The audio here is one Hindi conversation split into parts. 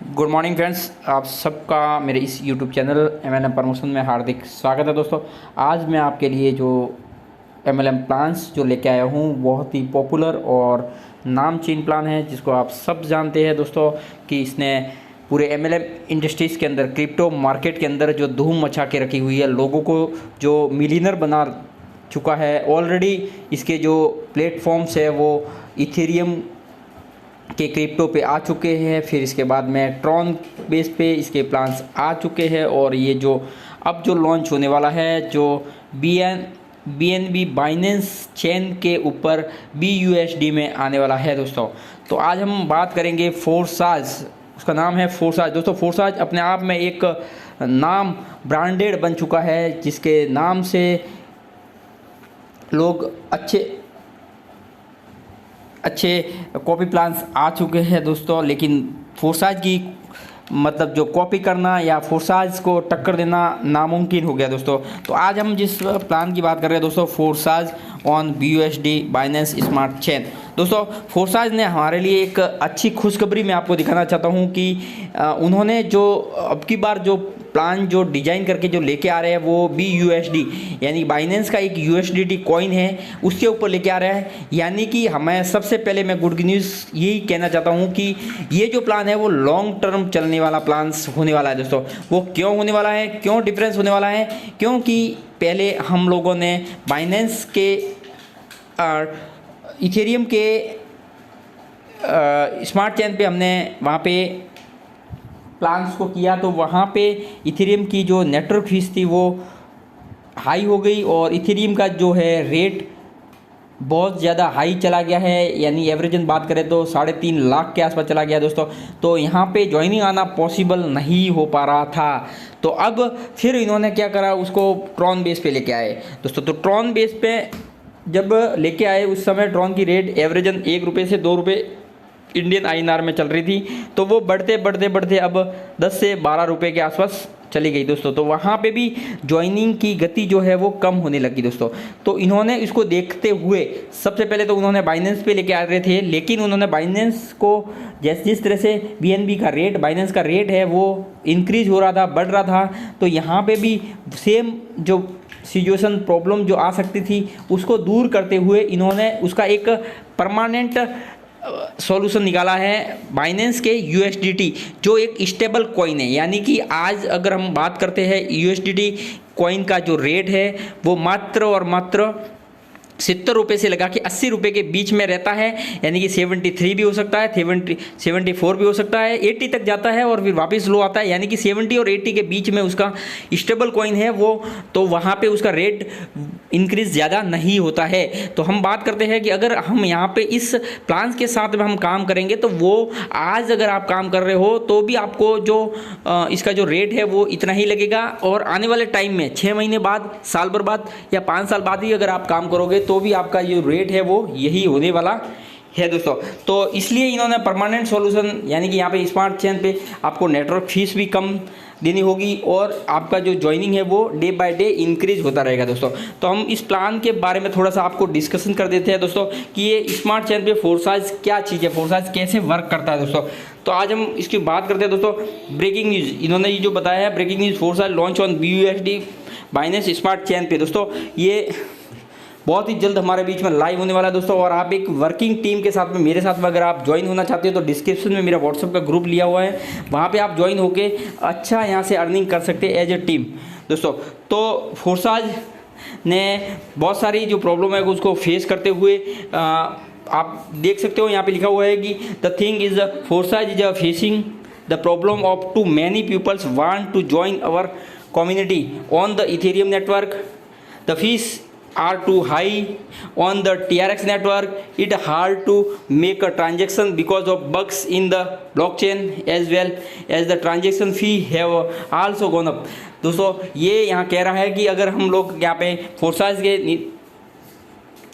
गुड मॉर्निंग फ्रेंड्स, आप सबका मेरे इस यूट्यूब चैनल MLM प्रमोशन में हार्दिक स्वागत है। दोस्तों, आज मैं आपके लिए जो MLM प्लान्स जो लेके आया हूँ बहुत ही पॉपुलर और नामचीन प्लान है, जिसको आप सब जानते हैं दोस्तों कि इसने पूरे MLM इंडस्ट्रीज़ के अंदर, क्रिप्टो मार्केट के अंदर जो धूम मचा के रखी हुई है, लोगों को जो मिलियनर बना चुका है। ऑलरेडी इसके जो प्लेटफॉर्म्स है वो इथेरियम के क्रिप्टो पे आ चुके हैं, फिर इसके बाद में ट्रॉन बेस पे इसके प्लान्स आ चुके हैं, और ये जो अब जो लॉन्च होने वाला है जो BNB बाइनेंस चेन के ऊपर BUSD में आने वाला है दोस्तों। तो आज हम बात करेंगे फोर्साज, उसका नाम है फोर्साज। दोस्तों, फोर्साज अपने आप में एक नाम ब्रांडेड बन चुका है, जिसके नाम से लोग अच्छे कॉपी प्लान्स आ चुके हैं दोस्तों। लेकिन फोर्साज की मतलब जो कॉपी करना या फोर्साज को टक्कर देना नामुमकिन हो गया दोस्तों। तो आज हम जिस प्लान की बात कर रहे हैं दोस्तों, Forsage on BUSD Binance smart chain. दोस्तों, फोर्साज ने हमारे लिए एक अच्छी खुशखबरी मैं आपको दिखाना चाहता हूं कि उन्होंने जो अब की बार जो प्लान जो डिजाइन करके जो लेके आ रहे हैं वो BUSD यानी बाइनेंस का एक USDT कॉइन है, उसके ऊपर लेके आ रहा है। यानी कि हमें सबसे पहले मैं गुड न्यूज़ यही कहना चाहता हूँ कि ये जो प्लान है वो लॉन्ग टर्म चलने वाला प्लान्स होने वाला है दोस्तों। वो क्यों होने वाला है, क्यों डिफरेंस होने वाला है? क्योंकि पहले हम लोगों ने बाइनेंस के इथेरियम के स्मार्ट चेन पे हमने वहाँ पे प्लान्स को किया, तो वहाँ पे इथेरियम की जो नेटवर्क फीस थी वो हाई हो गई, और इथेरियम का जो है रेट बहुत ज़्यादा हाई चला गया है। यानी एवरेजन बात करें तो 3.5 लाख के आसपास चला गया दोस्तों। तो यहाँ पे ज्वाइनिंग आना पॉसिबल नहीं हो पा रहा था। तो अब फिर इन्होंने क्या करा, उसको ट्रॉन बेस पे लेके आए दोस्तों। तो ट्रॉन बेस पे जब लेके आए, उस समय ट्रॉन की रेट एवरेजन 1 रुपये से 2 रुपये इंडियन INR में चल रही थी, तो वो बढ़ते बढ़ते बढ़ते अब 10 से 12 रुपये के आसपास चली गई दोस्तों। तो वहाँ पे भी ज्वाइनिंग की गति जो है वो कम होने लगी दोस्तों। तो इन्होंने इसको देखते हुए सबसे पहले तो उन्होंने बाइनेंस पे लेके आ रहे थे, लेकिन उन्होंने बाइनेंस को जिस तरह से BNB का रेट, बाइनेंस का रेट है वो इंक्रीज हो रहा था, बढ़ रहा था, तो यहाँ पे भी सेम जो सिचुएशन प्रॉब्लम जो आ सकती थी उसको दूर करते हुए इन्होंने उसका एक परमानेंट सॉल्यूशन निकाला है बाइनेंस के USDT, जो एक स्टेबल कॉइन है। यानी कि आज अगर हम बात करते हैं USDT कॉइन का जो रेट है वो मात्र और मात्र 70 रुपये से लगा के 80 रुपये के बीच में रहता है। यानी कि 73 भी हो सकता है, 74 भी हो सकता है, 80 तक जाता है और फिर वापस लो आता है। यानी कि 70 और 80 के बीच में उसका स्टेबल कॉइन है वो, तो वहाँ पे उसका रेट इंक्रीज ज़्यादा नहीं होता है। तो हम बात करते हैं कि अगर हम यहाँ पे इस प्लान के साथ में हम काम करेंगे, तो वो आज अगर आप काम कर रहे हो तो भी आपको जो इसका जो रेट है वो इतना ही लगेगा, और आने वाले टाइम में 6 महीने बाद, साल भर बाद या 5 साल बाद ही अगर आप काम करोगे तो भी आपका जो रेट है वो यही होने वाला है दोस्तों। तो इसलिए इन्होंने परमानेंट सॉल्यूशन, यानी कि यहाँ पे स्मार्ट चेन पे आपको नेटवर्क फीस भी कम देनी होगी, और आपका जो ज्वाइनिंग है वो डे बाय डे इंक्रीज होता रहेगा दोस्तों। तो हम इस प्लान के बारे में थोड़ा सा आपको डिस्कशन कर देते हैं दोस्तों कि ये स्मार्ट चेन पे फोर्साज क्या चीज़ है, फोर्साज कैसे वर्क करता है दोस्तों। तो आज हम इसकी बात करते हैं दोस्तों। ब्रेकिंग न्यूज़ इन्होंने ये जो बताया है, breaking news, Forsage launch on BUSD Binance smart chain पे दोस्तों। ये बहुत ही जल्द हमारे बीच में लाइव होने वाला है दोस्तों। और आप एक वर्किंग टीम के साथ में, मेरे साथ में अगर आप ज्वाइन होना चाहते हो तो डिस्क्रिप्शन में मेरा WhatsApp का ग्रुप लिया हुआ है, वहाँ पे आप ज्वाइन होके अच्छा यहाँ से अर्निंग कर सकते हैं एज ए टीम दोस्तों। तो फोर्साज ने बहुत सारी जो प्रॉब्लम है उसको फेस करते हुए आप देख सकते हो, यहाँ पे लिखा हुआ है कि the thing is Forsage is facing the problem of too many peoples want to join our community on the Ethereum network, the fees are too high on the TRX network. It hard to make a transaction because of bugs in the blockchain, as well as the transaction fee have also gone up. दोस्तों, ये यहाँ कह रहा है कि अगर हम लोग यहाँ पे फोर्साज के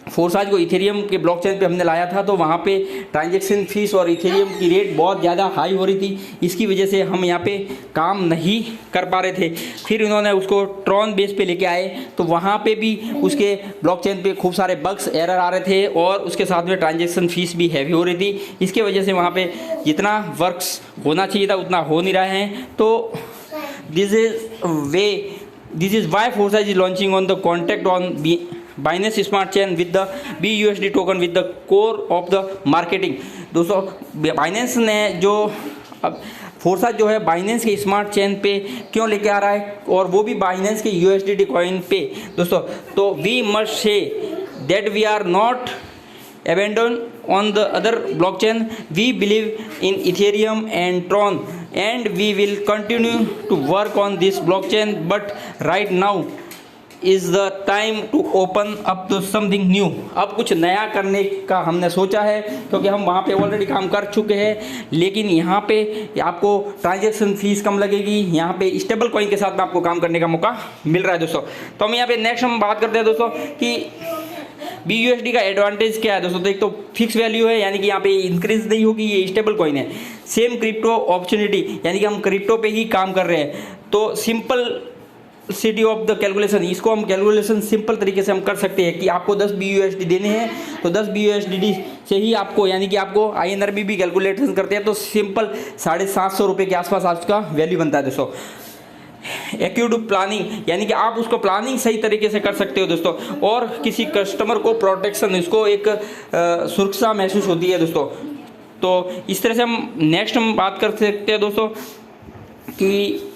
फोर्साज को इथेरियम के ब्लॉकचेन पे हमने लाया था, तो वहाँ पे ट्रांजैक्शन फीस और इथेरियम की रेट बहुत ज़्यादा हाई हो रही थी। इसकी वजह से हम यहाँ पे काम नहीं कर पा रहे थे। फिर इन्होंने उसको ट्रॉन बेस पे लेके आए, तो वहाँ पे भी उसके ब्लॉकचेन पे खूब सारे बग्स, एरर आ रहे थे और उसके साथ में ट्रांजैक्शन फीस भी हैवी हो रही थी। इसके वजह से वहाँ पे जितना वर्क्स होना चाहिए था उतना हो नहीं रहा है। तो this is why Forsage is launching on the contact on Binance Smart Chain with the BUSD token with the core of the marketing। दोस्तों Binance ने जो अब फोर्साज जो है Binance के स्मार्ट चेन पे क्यों लेके आ रहा है, और वो भी Binance के USDT कॉइन पे दोस्तों, तो we must say that we are not abandon on the other blockchain. We believe in Ethereum and Tron and we will continue to work on this blockchain, but right now is the time to open up to something new। अब कुछ नया करने का हमने सोचा है, क्योंकि हम वहाँ पे ऑलरेडी काम कर चुके हैं, लेकिन यहाँ पे आपको ट्रांजैक्शन फीस कम लगेगी, यहाँ पे स्टेबल कॉइन के साथ में आपको काम करने का मौका मिल रहा है दोस्तों। तो हम यहाँ पे नेक्स्ट हम बात करते हैं दोस्तों कि BUSD का एडवांटेज क्या है दोस्तों। तो एक तो फिक्स वैल्यू है, यानी कि यहाँ पे इंक्रीज नहीं होगी, ये स्टेबल कॉइन है। सेम क्रिप्टो अपॉर्चुनिटी, यानी कि हम क्रिप्टो पे ही काम कर रहे हैं, तो simple city of the calculation, इसको हम कैलकुलेशन सिंपल तरीके से हम कर सकते हैं कि आपको 10 BUSD देने हैं, तो 10 BUSD से ही आपको, यानी कि आपको INRB भी कैलकुलेशन करते हैं, तो सिंपल 750 रुपये के आसपास आपका वैल्यू बनता है दोस्तों। एक्यूट प्लानिंग, यानी कि आप उसको प्लानिंग सही तरीके से कर सकते हो दोस्तों, और किसी कस्टमर को प्रोटेक्शन, इसको एक सुरक्षा महसूस होती है दोस्तों। तो इस तरह से हम नेक्स्ट हम बात कर सकते हैं दोस्तों कि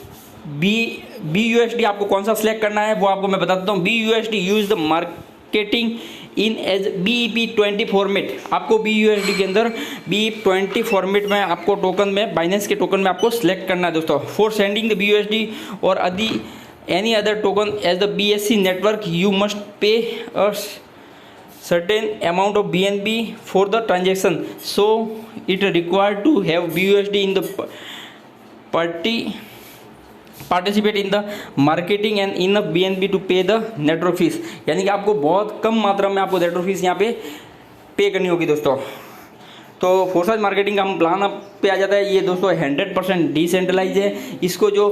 BUSD आपको कौन सा सिलेक्ट करना है, वो आपको मैं बता देता हूँ। BUSD use the marketing in as BEP20 format. आपको BUSD के अंदर BEP20 फॉर्मेट में आपको टोकन में, बाइनेंस के टोकन में आपको सिलेक्ट करना है दोस्तों। फॉर सेंडिंग द BUSD और any other token as the BSC network you must pay a certain amount of BNB for the transaction, so it required to have BUSD in the participate in the marketing and enough BNB to pay the network fees। यानी कि आपको बहुत कम मात्रा में आपको नेटवर्क फीस यहाँ पे करनी होगी दोस्तों। तो फोर्साज मार्केटिंग का हम प्लान अब पे आ जाता है। ये दोस्तों 100% डिसेंट्रलाइज है। इसको जो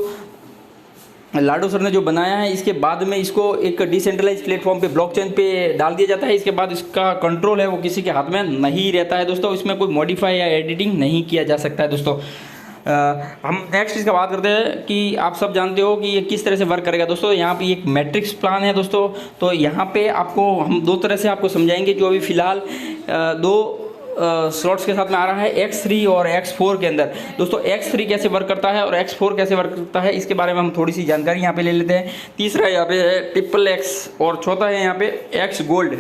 लाडो सर ने जो बनाया है, इसके बाद में इसको एक डिसेंट्रलाइज प्लेटफॉर्म पे, ब्लॉकचेन पे डाल दिया जाता है। इसके बाद इसका कंट्रोल है वो किसी के हाथ में नहीं रहता है दोस्तों। इसमें कोई मॉडिफाई या एडिटिंग नहीं किया जा सकता है दोस्तों। हम नेक्स्ट इसका बात करते हैं कि आप सब जानते हो कि ये किस तरह से वर्क करेगा दोस्तों। यहाँ पे एक मैट्रिक्स प्लान है दोस्तों। तो यहाँ पे आपको हम दो तरह से आपको समझाएंगे, जो अभी फ़िलहाल दो स्लॉट्स के साथ में आ रहा है, X3 और X4 के अंदर। दोस्तों X3 कैसे वर्क करता है और X4 कैसे वर्क करता है, इसके बारे में हम थोड़ी सी जानकारी यहाँ पे ले लेते हैं। तीसरा यहाँ पे है XXX और चौथा है यहाँ पे X गोल्ड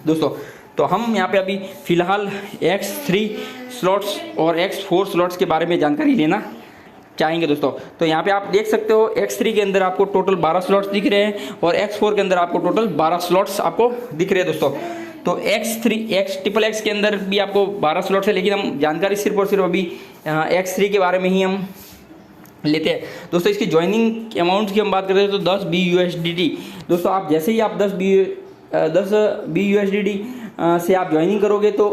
दोस्तों। तो हम यहाँ पे अभी फ़िलहाल X3 स्लॉट्स और X4 स्लॉट्स के बारे में जानकारी लेना चाहेंगे दोस्तों। तो यहाँ पे आप देख सकते हो X3 के अंदर आपको टोटल 12 स्लॉट्स दिख रहे हैं और X4 के अंदर आपको टोटल 12 स्लॉट्स आपको दिख रहे हैं दोस्तों। तो XXX के अंदर भी आपको 12 स्लॉट्स है, लेकिन हम जानकारी सिर्फ और सिर्फ अभी X3 के बारे में ही हम लेते हैं दोस्तों। इसकी ज्वाइनिंग अमाउंट की हम बात करते हैं तो 10 BUSDT दोस्तों। आप जैसे ही आप 10 BUSDT से आप ज्वाइनिंग करोगे तो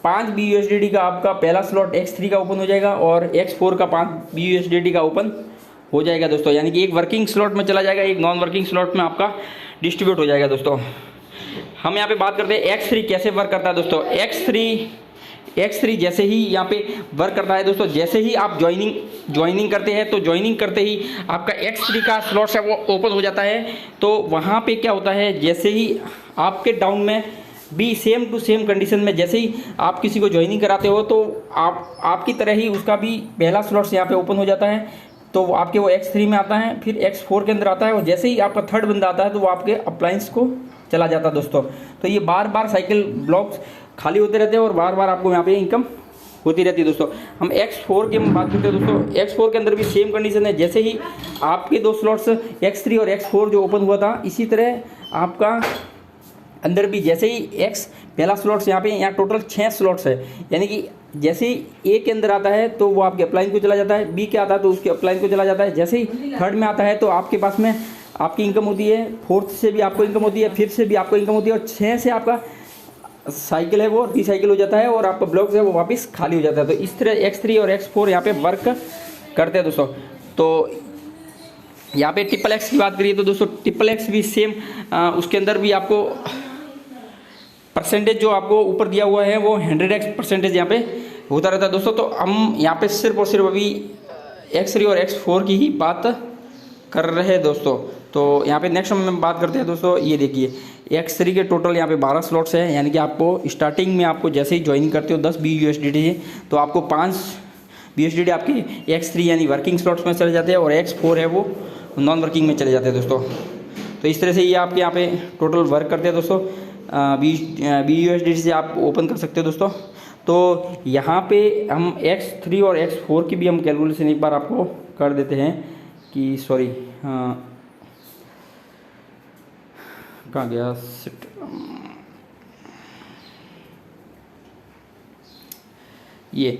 5 BUSDT का आपका पहला स्लॉट X3 का ओपन हो जाएगा और X4 का 5 BUSDT का ओपन हो जाएगा दोस्तों। यानी कि एक वर्किंग स्लॉट में चला जाएगा, एक नॉन वर्किंग स्लॉट में आपका डिस्ट्रीब्यूट हो जाएगा दोस्तों। हम यहाँ पे बात करते हैं X3 कैसे वर्क करता है दोस्तों। X3 जैसे ही यहाँ पे वर्क करता है दोस्तों, जैसे ही आप ज्वाइनिंग करते हैं तो ज्वाइनिंग करते ही आपका X3 का स्लॉट है वो ओपन हो जाता है। तो वहाँ पे क्या होता है, जैसे ही आपके डाउन में भी सेम टू सेम कंडीशन में जैसे ही आप किसी को ज्वाइनिंग कराते हो तो आपकी तरह ही उसका भी पहला स्लॉट्स यहाँ पे ओपन हो जाता है। तो आपके वो X3 में आता है, फिर X4 के अंदर आता है और जैसे ही आपका थर्ड बंदा आता है तो वो आपके अप्लायंस को चला जाता है दोस्तों। तो ये बार बार साइकिल ब्लॉक्स खाली होते रहते हैं और बार बार आपको यहाँ पे इनकम होती रहती है दोस्तों। हम X4 की बात करते हैं दोस्तों। X4 के अंदर भी सेम कंडीशन है, जैसे ही आपके दो स्लॉट्स X3 और X4 जो ओपन हुआ था, इसी तरह आपका अंदर भी जैसे ही पहला स्लॉट्स यहाँ टोटल 6 स्लॉट्स है। यानी कि जैसे ही A के अंदर आता है तो वो आपके अप्लाइन को चला जाता है, B के आता है तो उसके अप्लाइन को चला जाता है, जैसे ही थर्ड में आता है तो आपके पास में आपकी इनकम होती है, फोर्थ से भी आपको इनकम होती है, फिफ्थ से भी आपको इनकम होती है और 6 से आपका साइकिल है वो रिसाइकिल हो जाता है और आपका ब्लॉक्स है वो वापस खाली हो जाता है। तो इस तरह X3 और X4 यहाँ पे वर्क करते हैं दोस्तों। तो यहाँ पे XXX की बात करिए तो दोस्तों XXX भी सेम, उसके अंदर भी आपको परसेंटेज जो आपको ऊपर दिया हुआ है वो 100x परसेंटेज यहाँ पे होता रहता है दोस्तों। तो हम यहाँ पे सिर्फ और सिर्फ अभी X3 और X4 की ही बात कर रहे हैं दोस्तों। तो यहाँ पे नेक्स्ट हम बात करते हैं दोस्तों। ये देखिए X3 के टोटल यहाँ पे 12 स्लॉट्स हैं, यानी कि आपको स्टार्टिंग में आपको जैसे ही ज्वाइन करते हो 10 BUSDT है तो आपको 5 BUSDT आपके X3 यानी वर्किंग स्लॉट्स में चले जाते हैं और X4 है वो नॉन वर्किंग में चले जाते हैं दोस्तों। तो इस तरह से ये आपके यहाँ पे टोटल वर्क करते हैं दोस्तों। BUSDT से आप ओपन कर सकते हो दोस्तों। तो यहाँ पे हम X3 और X4 की भी हम कैलकुलेशन एक बार आपको कर देते हैं कि सॉरी कहाँ गया सिट। ये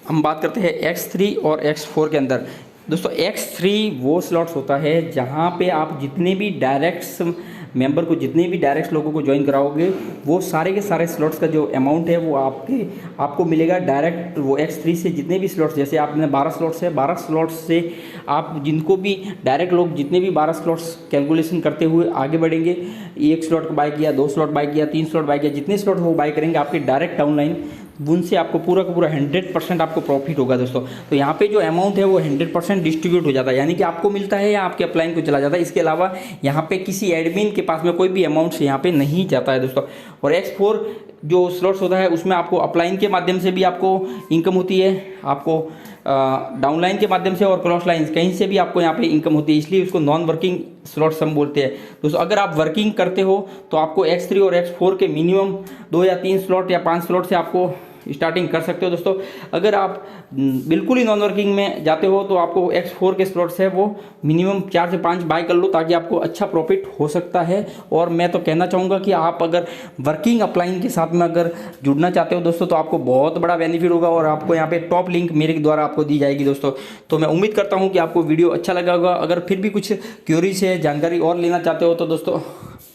हम बात करते हैं X3 और X4 के अंदर दोस्तों। X3 वो स्लॉट्स होता है जहाँ पे आप जितने भी डायरेक्ट मेंबर को, जितने भी डायरेक्ट लोगों को ज्वाइन कराओगे वो सारे के सारे स्लॉट्स का जो अमाउंट है वो आपको मिलेगा डायरेक्ट वो X3 से। जितने भी स्लॉट्स, जैसे आपने 12 स्लॉट्स है, 12 स्लॉट्स से आप जिनको भी डायरेक्ट लोग जितने भी 12 स्लॉट्स कैलकुलेशन करते हुए आगे बढ़ेंगे, 1 स्लॉट बाय किया, 2 स्लॉट बाय किया, 3 स्लॉट बाय किया, जितने स्लॉट वो बाय करेंगे आपके डायरेक्ट डाउनलाइन, उनसे आपको पूरा का पूरा 100% आपको प्रॉफिट होगा दोस्तों। तो यहाँ पे जो अमाउंट है वो 100% डिस्ट्रीब्यूट हो जाता है, यानी कि आपको मिलता है या आपके अपलाइन को चला जाता है। इसके अलावा यहाँ पे किसी एडमिन के पास में कोई भी अमाउंट यहाँ पे नहीं जाता है दोस्तों। और X4 जो स्लॉट्स होता है उसमें आपको अपलाइन के माध्यम से भी आपको इनकम होती है, आपको डाउनलाइन के माध्यम से और क्रॉस लाइन कहीं से भी आपको यहाँ पे इनकम होती है, इसलिए उसको नॉन वर्किंग स्लॉट्स हम बोलते हैं दोस्तों। अगर आप वर्किंग करते हो तो आपको X3 और X4 के मिनिमम 2 या 3 स्लॉट या 5 स्लॉट से आपको स्टार्टिंग कर सकते हो दोस्तों। अगर आप बिल्कुल ही नॉन वर्किंग में जाते हो तो आपको X4 के स्लॉट्स है वो मिनिमम 4 से 5 बाय कर लो, ताकि आपको अच्छा प्रॉफिट हो सकता है। और मैं तो कहना चाहूँगा कि आप अगर वर्किंग अपलाइन के साथ में अगर जुड़ना चाहते हो दोस्तों तो आपको बहुत बड़ा बेनिफिट होगा और आपको यहाँ पे टॉप लिंक मेरे द्वारा आपको दी जाएगी दोस्तों। तो मैं उम्मीद करता हूँ कि आपको वीडियो अच्छा लगा होगा। अगर फिर भी कुछ क्यूरीज है, जानकारी और लेना चाहते हो तो दोस्तों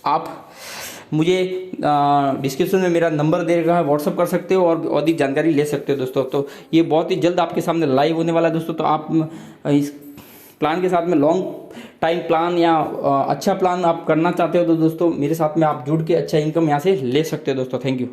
आप मुझे डिस्क्रिप्शन में मेरा नंबर दे रखा है, व्हाट्सअप कर सकते हो और अधिक जानकारी ले सकते हो दोस्तों। तो ये बहुत ही जल्द आपके सामने लाइव होने वाला है दोस्तों। तो आप इस प्लान के साथ में लॉन्ग टाइम प्लान या अच्छा प्लान आप करना चाहते हो तो दोस्तों मेरे साथ में आप जुड़ के अच्छा इनकम यहाँ से ले सकते हो दोस्तों। Thank you.